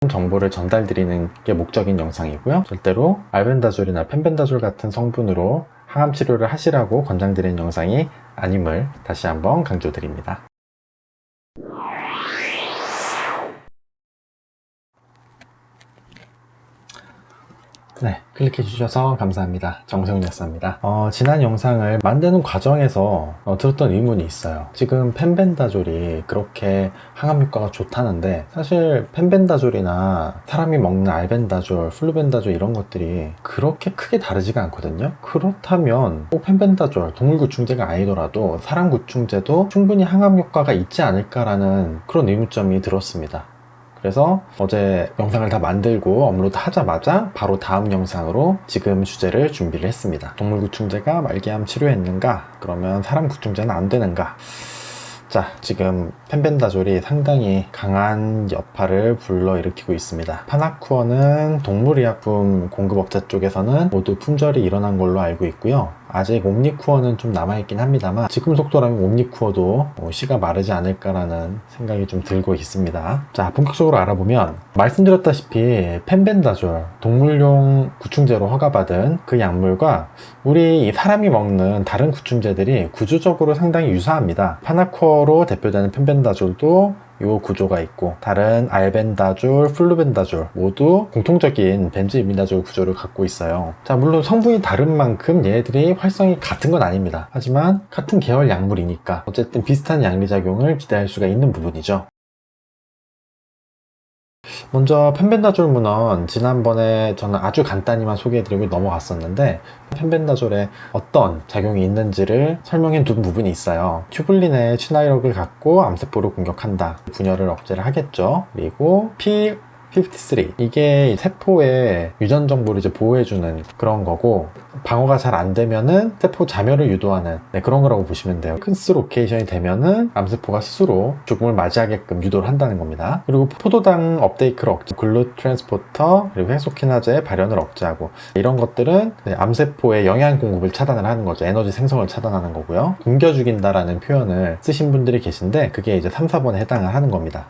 정보를 전달드리는 게 목적인 영상이고요. 절대로 알벤다졸이나 펜벤다졸 같은 성분으로 항암 치료를 하시라고 권장드리는 영상이 아님을 다시 한번 강조드립니다. 네, 클릭해 주셔서 감사합니다. 정세훈 약사입니다. 지난 영상을 만드는 과정에서 들었던 의문이 있어요. 지금 펜벤다졸이 그렇게 항암 효과가 좋다는데 사실 펜벤다졸이나 사람이 먹는 알벤다졸, 플루벤다졸 이런 것들이 그렇게 크게 다르지가 않거든요. 그렇다면 꼭 펜벤다졸, 동물 구충제가 아니더라도 사람 구충제도 충분히 항암 효과가 있지 않을까라는 그런 의문점이 들었습니다. 그래서 어제 영상을 다 만들고 업로드 하자마자 바로 다음 영상으로 지금 주제를 준비를 했습니다. 동물 구충제가 말기암 치료했는가? 그러면 사람 구충제는 안 되는가? 자, 지금 펜벤다졸이 상당히 강한 여파를 불러일으키고 있습니다. 파나쿠어는 동물의약품 공급업체 쪽에서는 모두 품절이 일어난 걸로 알고 있고요. 아직 옴니쿠어는 좀 남아있긴 합니다만 지금 속도라면 옴니쿠어도 씨가 마르지 않을까라는 생각이 좀 들고 있습니다. 자, 본격적으로 알아보면 말씀드렸다시피 펜벤다졸, 동물용 구충제로 허가받은 그 약물과 우리 사람이 먹는 다른 구충제들이 구조적으로 상당히 유사합니다. 파나쿠어로 대표되는 펜벤다졸도 이 구조가 있고 다른 알벤다졸, 플루벤다졸 모두 공통적인 벤즈이미다졸 구조를 갖고 있어요. 자, 물론 성분이 다른 만큼 얘네들이 활성이 같은 건 아닙니다. 하지만 같은 계열 약물이니까 어쨌든 비슷한 양리작용을 기대할 수가 있는 부분이죠. 먼저 펜벤다졸 문헌, 지난번에 저는 아주 간단히만 소개해드리고 넘어갔었는데 펜벤다졸에 어떤 작용이 있는지를 설명해 둔 부분이 있어요. 튜블린의 친화력을 갖고 암세포를 공격한다, 분열을 억제를 하겠죠. 그리고 P53, 이게 세포의 유전 정보를 이제 보호해주는 그런 거고, 방어가 잘 안 되면은 세포 자멸을 유도하는 그런 거라고 보시면 돼요. 큰스 로케이션이 되면은 암세포가 스스로 죽음을 맞이하게끔 유도를 한다는 겁니다. 그리고 포도당 업테이크를 억제, 글루 트랜스포터, 그리고 헥소키나제의 발현을 억제하고, 이런 것들은 암세포의 영양 공급을 차단을 하는 거죠. 에너지 생성을 차단하는 거고요. 굶겨 죽인다라는 표현을 쓰신 분들이 계신데 그게 이제 3, 4번에 해당을 하는 겁니다.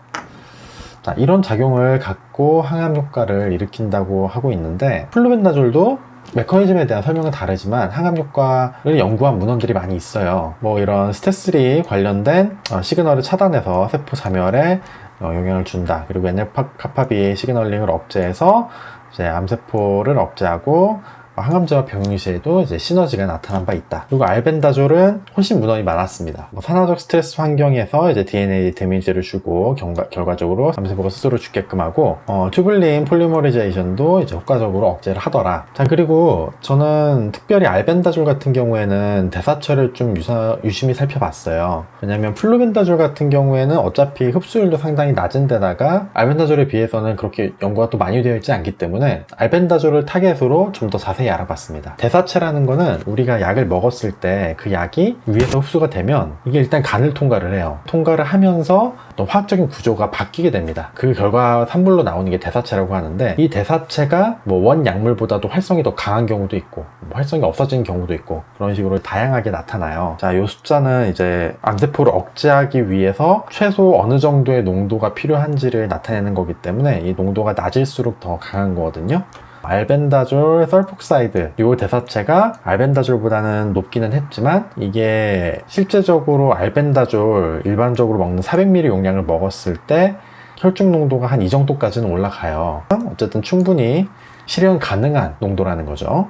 자, 이런 작용을 갖고 항암 효과를 일으킨다고 하고 있는데 플루벤다졸도 메커니즘에 대한 설명은 다르지만 항암 효과를 연구한 문헌들이 많이 있어요. 뭐 이런 스테스3 관련된 시그널을 차단해서 세포 자멸에 영향을 준다. 그리고 NF-kappaB 시그널링을 억제해서 이제 암세포를 억제하고 항암제와 병용 시에도 이제 시너지가 나타난 바 있다. 그리고 알벤다졸은 훨씬 문헌이 많았습니다. 산화적 스트레스 환경에서 이제 DNA 데미지를 주고 결과적으로 암세포가 스스로 죽게끔 하고 튜블린 폴리머리제이션도 이제 효과적으로 억제를 하더라. 자, 그리고 저는 특별히 알벤다졸 같은 경우에는 대사체를 좀 유심히 살펴봤어요. 왜냐면 플루벤다졸 같은 경우에는 어차피 흡수율도 상당히 낮은 데다가 알벤다졸에 비해서는 그렇게 연구가 또 많이 되어 있지 않기 때문에 알벤다졸을 타겟으로 좀 더 자세히 알아봤습니다. 대사체라는 거는 우리가 약을 먹었을 때 그 약이 위에서 흡수가 되면 이게 일단 간을 통과를 해요. 통과를 하면서 또 화학적인 구조가 바뀌게 됩니다. 그 결과 산물로 나오는 게 대사체라고 하는데, 이 대사체가 뭐 원 약물보다도 활성이 더 강한 경우도 있고 활성이 없어지는 경우도 있고 그런 식으로 다양하게 나타나요. 자, 이 숫자는 이제 암세포를 억제하기 위해서 최소 어느 정도의 농도가 필요한지를 나타내는 거기 때문에 이 농도가 낮을수록 더 강한 거거든요. 알벤다졸 설폭사이드, 이 대사체가 알벤다졸보다는 높기는 했지만 이게 실제적으로 알벤다졸 일반적으로 먹는 400ml 용량을 먹었을 때 혈중 농도가 한 이 정도까지는 올라가요. 어쨌든 충분히 실현 가능한 농도라는 거죠.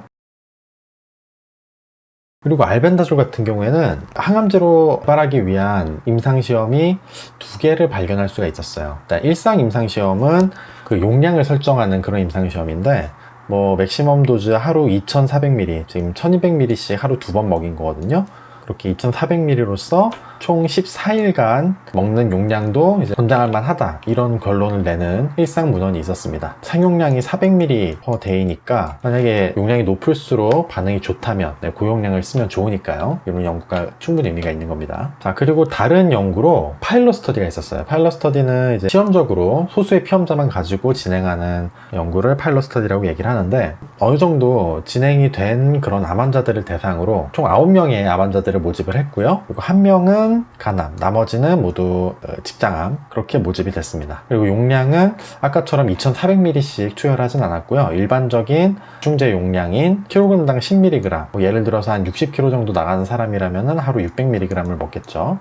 그리고 알벤다졸 같은 경우에는 항암제로 개발하기 위한 임상시험이 2개를 발견할 수가 있었어요. 일단 일상 임상시험은 그 용량을 설정하는 그런 임상시험인데, 뭐 맥시멈 도즈 하루 2400ml, 지금 1200ml씩 하루 2번 먹인 거거든요. 그렇게 2400ml로서 총 14일간 먹는 용량도 이제 권장할 만하다, 이런 결론을 내는 일상 문헌이 있었습니다. 상용량이 400ml per day니까 만약에 용량이 높을수록 반응이 좋다면 고용량을 쓰면 좋으니까요. 이런 연구가 충분히 의미가 있는 겁니다. 자, 그리고 다른 연구로 파일럿 스터디가 있었어요. 파일럿 스터디는 이제 시험적으로 소수의 피험자만 가지고 진행하는 연구를 파일럿 스터디라고 얘기를 하는데, 어느 정도 진행이 된 그런 암 환자들을 대상으로 총 9명의 암 환자들을 모집을 했고요. 그리고 한 명은 간암, 나머지는 모두 직장암, 그렇게 모집이 됐습니다. 그리고 용량은 아까처럼 2400ml씩 투여를 하진 않았고요. 일반적인 중재 용량인 kg당 10mg, 뭐 예를 들어서 한 60kg 정도 나가는 사람이라면 하루 600mg을 먹겠죠.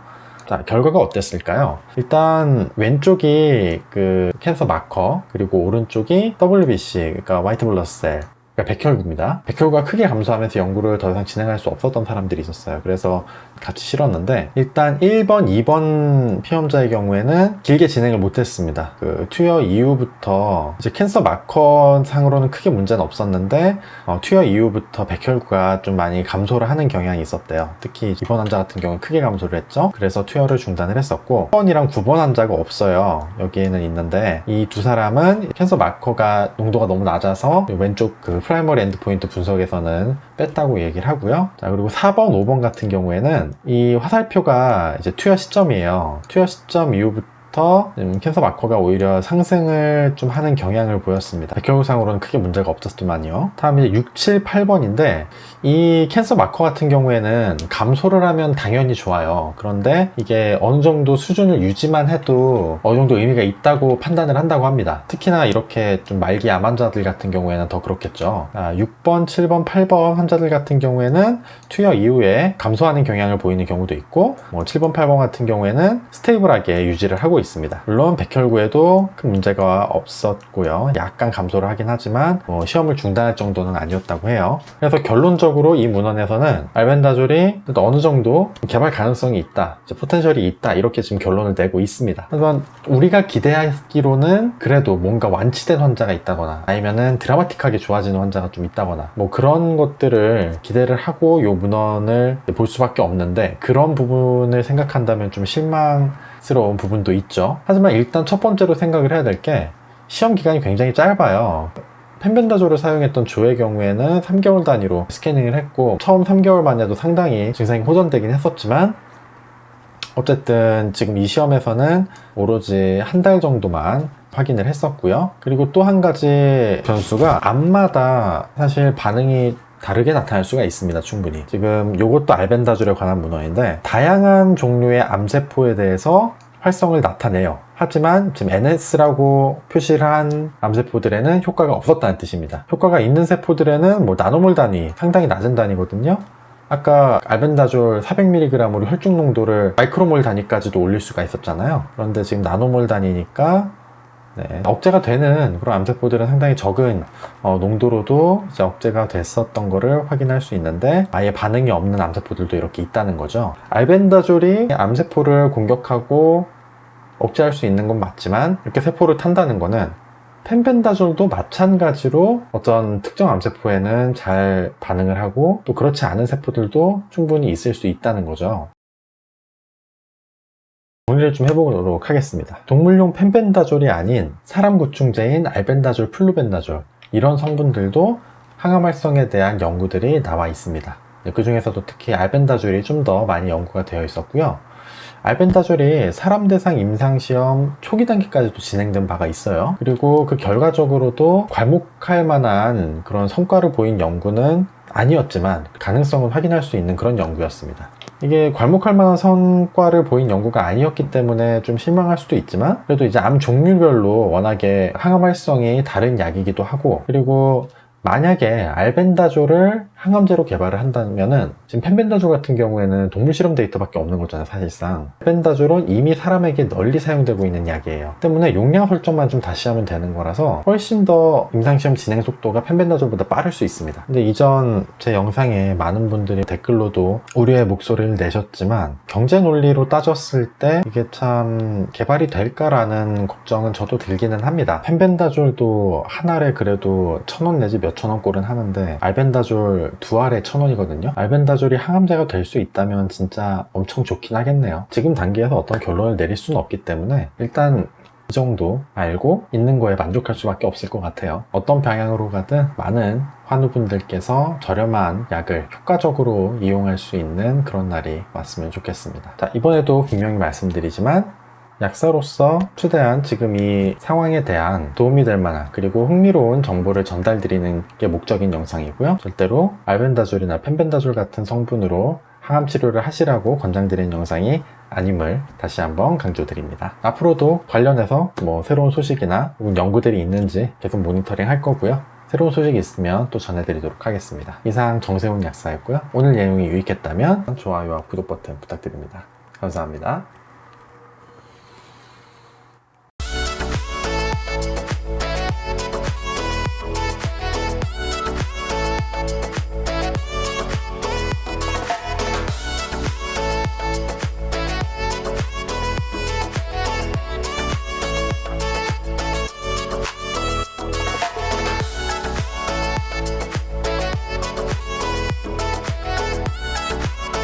자, 결과가 어땠을까요? 일단 왼쪽이 그 캔서 마커, 그리고 오른쪽이 WBC, 그러니까 화이트 블러드 셀, 그러니까 백혈구입니다. 백혈구가 크게 감소하면서 연구를 더 이상 진행할 수 없었던 사람들이 있었어요. 그래서 같이 실었는데, 일단 1번, 2번 피험자의 경우에는 길게 진행을 못했습니다. 그 투여 이후부터 이제 캔서 마커 상으로는 크게 문제는 없었는데, 투여 이후부터 백혈구가 좀 많이 감소를 하는 경향이 있었대요. 특히 2번 환자 같은 경우는 크게 감소를 했죠. 그래서 투여를 중단을 했었고, 1번이랑 9번 환자가 없어요. 여기에는 있는데, 이 두 사람은 캔서 마커가 농도가 너무 낮아서 왼쪽 그 프라이머리 엔드포인트 분석에서는 뺐다고 얘기를 하고요. 자, 그리고 4번, 5번 같은 경우에는 이 화살표가 이제 투여 시점이에요. 투여 시점 이후부터 캔서 마커가 오히려 상승을 좀 하는 경향을 보였습니다. 백혈구상으로는 크게 문제가 없었지만요. 다음 이제 6, 7, 8번인데 이 캔서 마커 같은 경우에는 감소를 하면 당연히 좋아요. 그런데 이게 어느 정도 수준을 유지만 해도 어느 정도 의미가 있다고 판단을 한다고 합니다. 특히나 이렇게 좀 말기 암 환자들 같은 경우에는 더 그렇겠죠. 6번, 7번, 8번 환자들 같은 경우에는 투여 이후에 감소하는 경향을 보이는 경우도 있고, 7번, 8번 같은 경우에는 스테이블하게 유지를 하고 있습니다. 물론 백혈구에도 큰 문제가 없었고요. 약간 감소를 하긴 하지만 시험을 중단할 정도는 아니었다고 해요. 그래서 결론적으로 이 문헌에서는 알벤다졸이 어느 정도 개발 가능성이 있다, 포텐셜이 있다, 이렇게 지금 결론을 내고 있습니다. 하지만 우리가 기대하기로는 그래도 뭔가 완치된 환자가 있다거나 아니면은 드라마틱하게 좋아지는 환자가 좀 있다거나 뭐 그런 것들을 기대를 하고 이 문헌을 볼 수밖에 없는데, 그런 부분을 생각한다면 좀 실망스러운 부분도 있죠. 하지만 일단 첫 번째로 생각을 해야 될 게 시험 기간이 굉장히 짧아요. 펜벤다졸을 사용했던 조의 경우에는 3개월 단위로 스캐닝을 했고, 처음 3개월만 해도 상당히 증상이 호전되긴 했었지만 어쨌든 지금 이 시험에서는 오로지 한 달 정도만 확인을 했었고요. 그리고 또 한 가지 변수가 암마다 사실 반응이 다르게 나타날 수가 있습니다. 충분히. 지금 이것도 알벤다졸에 관한 문헌인데, 다양한 종류의 암세포에 대해서 활성을 나타내요. 하지만 지금 NS라고 표시를 한 암세포들에는 효과가 없었다는 뜻입니다. 효과가 있는 세포들에는 뭐 나노몰 단위, 상당히 낮은 단위거든요. 아까 알벤다졸 400mg으로 혈중 농도를 마이크로몰 단위까지도 올릴 수가 있었잖아요. 그런데 지금 나노몰 단위니까 억제가 되는 그런 암세포들은 상당히 적은 농도로도 이제 억제가 됐었던 거를 확인할 수 있는데, 아예 반응이 없는 암세포들도 이렇게 있다는 거죠. 알벤다졸이 암세포를 공격하고 억제할 수 있는 건 맞지만, 이렇게 세포를 탄다는 거는 펜벤다졸도 마찬가지로 어떤 특정 암세포에는 잘 반응을 하고 또 그렇지 않은 세포들도 충분히 있을 수 있다는 거죠. 정리를 좀 해보도록 하겠습니다. 동물용 펜벤다졸이 아닌 사람 구충제인 알벤다졸, 플루벤다졸, 이런 성분들도 항암 활성에 대한 연구들이 나와 있습니다. 그 중에서도 특히 알벤다졸이 좀 더 많이 연구가 되어 있었고요. 알벤다졸이 사람 대상 임상시험 초기 단계까지도 진행된 바가 있어요. 그리고 그 결과적으로도 괄목할 만한 그런 성과를 보인 연구는 아니었지만 가능성은 확인할 수 있는 그런 연구였습니다. 이게 괄목할 만한 성과를 보인 연구가 아니었기 때문에 좀 실망할 수도 있지만, 그래도 이제 암 종류별로 워낙에 항암 활성이 다른 약이기도 하고, 그리고 만약에 알벤다졸을 항암제로 개발을 한다면은, 지금 펜벤다졸 같은 경우에는 동물 실험 데이터밖에 없는 거잖아요, 사실상. 펜벤다졸은 이미 사람에게 널리 사용되고 있는 약이에요. 때문에 용량 설정만 좀 다시 하면 되는 거라서 훨씬 더 임상시험 진행 속도가 펜벤다졸보다 빠를 수 있습니다. 근데 이전 제 영상에 많은 분들이 댓글로도 우려의 목소리를 내셨지만, 경제 논리로 따졌을 때 이게 참 개발이 될까라는 걱정은 저도 들기는 합니다. 펜벤다졸도 한 알에 그래도 1,000원 내지 몇천 원 꼴은 하는데, 알벤다졸 2알에 1,000원이거든요. 알벤다졸이 항암제가 될 수 있다면 진짜 엄청 좋긴 하겠네요. 지금 단계에서 어떤 결론을 내릴 수는 없기 때문에 일단 이 정도 알고 있는 거에 만족할 수밖에 없을 것 같아요. 어떤 방향으로 가든 많은 환우분들께서 저렴한 약을 효과적으로 이용할 수 있는 그런 날이 왔으면 좋겠습니다. 자, 이번에도 분명히 말씀드리지만, 약사로서 최대한 지금 이 상황에 대한 도움이 될 만한, 그리고 흥미로운 정보를 전달드리는 게 목적인 영상이고요. 절대로 알벤다졸이나 펜벤다졸 같은 성분으로 항암 치료를 하시라고 권장드리는 영상이 아님을 다시 한번 강조드립니다. 앞으로도 관련해서 새로운 소식이나 혹은 연구들이 있는지 계속 모니터링 할 거고요. 새로운 소식이 있으면 또 전해드리도록 하겠습니다. 이상 정세훈 약사였고요. 오늘 내용이 유익했다면 좋아요와 구독 버튼 부탁드립니다. 감사합니다.